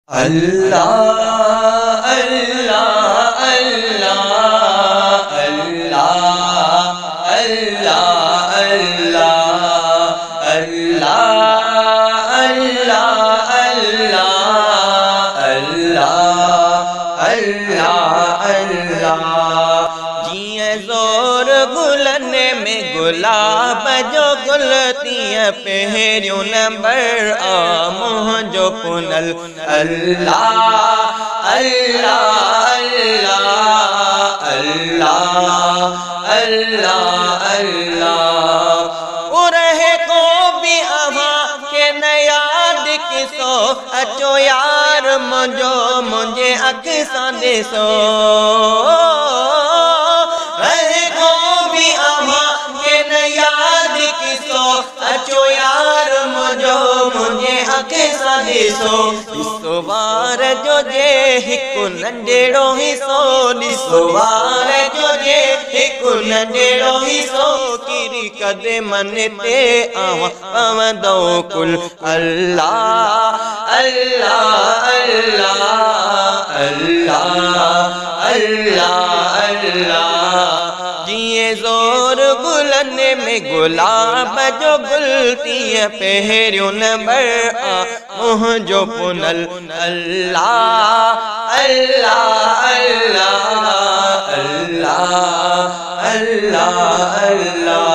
अल्लाह अल्लाह अल्लाह अल्लाह अल्लाह अल्लाह अल्लाह अल्लाह अल्लाह अल्लाह अल्लाह अल्लाह। जिए ज़ोर गुलन में गुलाब जो गुलतियाँ पहिरियों नंबर आमोह जो पुनल अल्लाह अल्लाह अल्लाह अल्लाह अल्लाह अल्लाह। उरहे को भी आवा के नयाद किसो अचो यार मुझो मुझे अक्सा दिसो। रहे को भी आवा के नयाद किसो अचो यार मुझो मुझे अक्सा दिसो। दिसो वार जो जे हिकु नंढेड़ो हिसो दिसो वार जो जे हिकु नंढेड़ो हिसो किरी कदे मन ते आवा पवंदो कुल अल्लाह अल्लाह अल्लाह अल्लाह अल्लाह अल्लाह। जिए ज़ोर गुलन में गुलाब जो गुलतियाँ पहिरियों नंबर आमोह जो पुनल अल्लाह अल्लाह अल्लाह अल्लाह अल्लाह अल्लाह।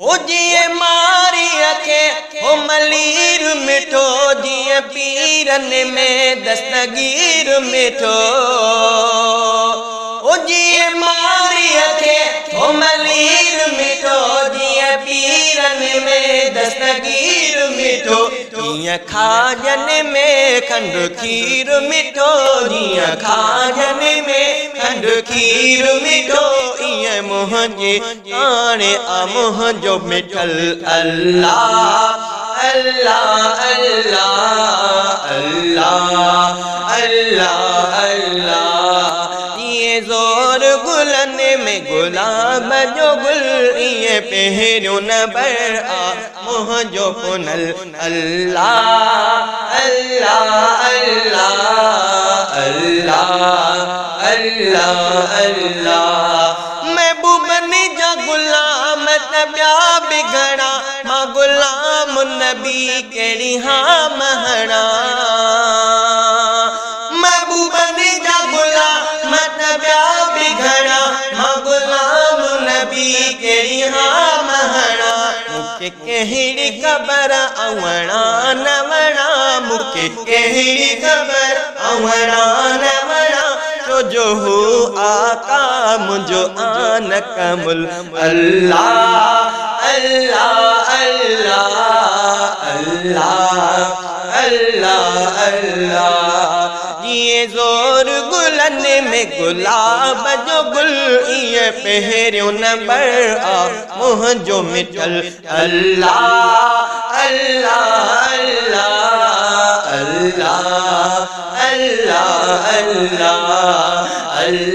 ओ जिए मारी अखे हो मलीर मिठो जिए पीरन में दस्तगीर मिठो। ओ जिए मारी अखे हो मलीर मिठो जिए पीरन में दस्तगीर मिठो। जिए खाजन में खंड खीर मिठो जिए खाजन में खंड खीर मिठो। इए मुझे आने आमोह जो मिठल अल्लाह अल्लाह अल्लाह अल्लाह अल्लाह अल्लाह। ये ज़ोर गुलन में गुलाब जो गुल ये पहिरियों नंबर आमोह जो पुनल अल्लाह अल्लाह अल्लाह अल्लाह अल्लाह अल्लाह। महबूबन जा गुलाम तबिया बिगड़ा मां गुलाम नबी केड़ी हाँ महना। महबूबन जा गुलाम तबिया बिगड़ा मां गुलाम नबी केड़ी हाँ महना। मुखे कहिड़ी खबर अवणा नवणा मुखे कहिड़ी खबर अवणा नवणा। जो हो आका मुझो आन कमुल अल्लाह अल्लाह अल्लाह अल्लाह अल्लाह अल्लाह। ये ज़ोर गुलन में गुलाब जो गुल ये पहिरियों नंबर आमोह जो मिठल अल्लाह अल्लाह अल्लाह अल्लाह अल्लाह अल्लाह अल्लाह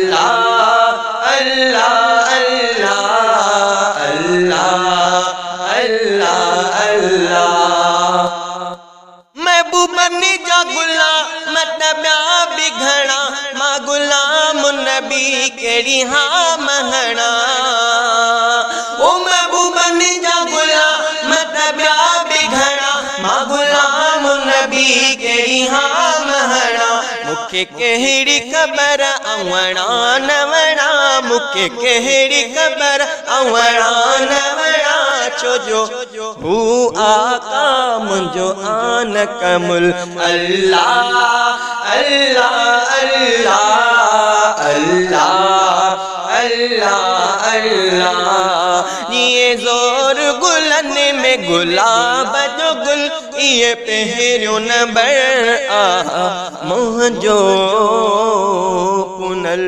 अल्लाह अल्लाह अल्लाह अल्लाह अल्लाह। महबूबन जा गुलाम तबिया बिगड़ा मां गुलाम नबी केड़ी हाँ महना। ओ महबूबन जा गुलाम तबिया बिगड़ा मां गुलाम नबी केड़ी हाँ महना। मुखे कहिड़ी खबर अवणा नवणा मुखे कहिड़ी खबर अवणा नवणा। छो जो हू आका मुझो आन कमुल अल्लाह अल्लाह अल्लाह अल्लाह अल्लाह अल्लाह। ये ज़ोर गुलन में गुलाब जो गुल ये पहिरियों नंबर आमोह जो पुनल।